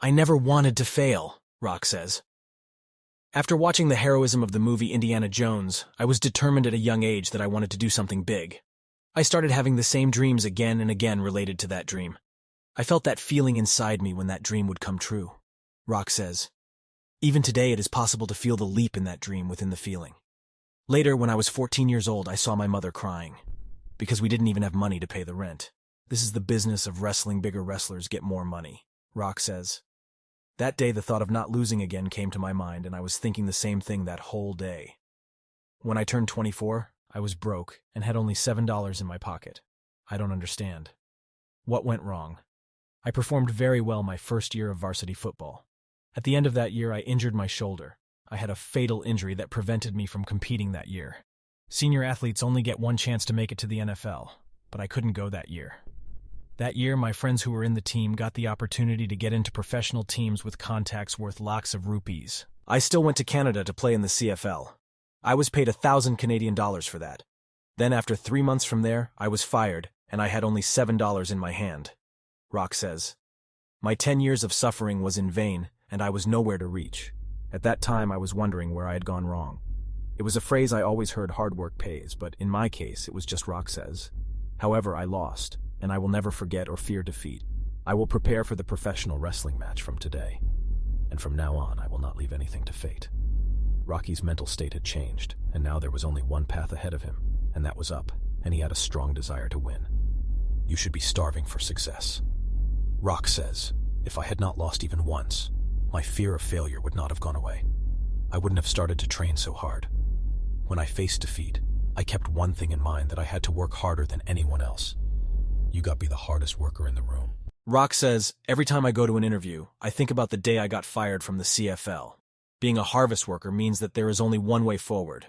I never wanted to fail, Rock says. After watching the heroism of the movie Indiana Jones, I was determined at a young age that I wanted to do something big. I started having the same dreams again and again related to that dream. I felt that feeling inside me when that dream would come true, Rock says. Even today it is possible to feel the leap in that dream within the feeling. Later, when I was 14 years old, I saw my mother crying, because we didn't even have money to pay the rent. This is the business of wrestling bigger wrestlers get more money, Rock says. That day the thought of not losing again came to my mind, and I was thinking the same thing that whole day. When I turned 24, I was broke and had only $7 in my pocket. I don't understand. What went wrong? I performed very well my first year of varsity football. At the end of that year, I injured my shoulder. I had a fatal injury that prevented me from competing that year. Senior athletes only get one chance to make it to the NFL, but I couldn't go that year. That year, my friends who were in the team got the opportunity to get into professional teams with contacts worth lakhs of rupees. I still went to Canada to play in the CFL. I was paid 1,000 Canadian dollars for that. Then after 3 months from there, I was fired, and I had only $7 in my hand, Rock says. My 10 years of suffering was in vain, and I was nowhere to reach. At that time, I was wondering where I had gone wrong. It was a phrase I always heard: hard work pays, but in my case, it was just Rock says. However, I lost, and I will never forget or fear defeat. I will prepare for the professional wrestling match from today, and from now on, I will not leave anything to fate. Rocky's mental state had changed, and now there was only one path ahead of him, and that was up, and he had a strong desire to win. You should be starving for success. Rock says, if I had not lost even once, my fear of failure would not have gone away. I wouldn't have started to train so hard. When I faced defeat, I kept one thing in mind: that I had to work harder than anyone else. You got to be the hardest worker in the room. Rock says, every time I go to an interview, I think about the day I got fired from the CFL. Being a harvest worker means that there is only one way forward.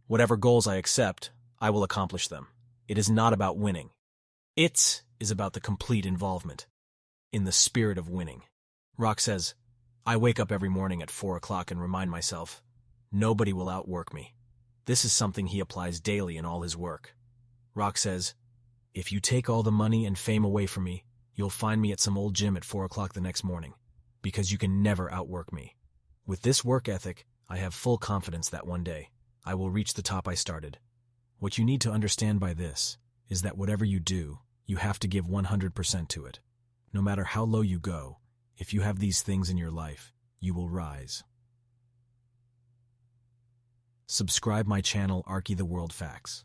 Whatever goals I accept, I will accomplish them. It is not about winning. It is about the complete involvement, in the spirit of winning. Rock says, I wake up every morning at 4 o'clock and remind myself, nobody will outwork me. This is something he applies daily in all his work. Rock says, if you take all the money and fame away from me, you'll find me at some old gym at 4 o'clock the next morning, because you can never outwork me. With this work ethic, I have full confidence that one day I will reach the top I started. What you need to understand by this is that whatever you do, you have to give 100% to it. No matter how low you go, if you have these things in your life, you will rise. Subscribe my channel, Arky the World Facts.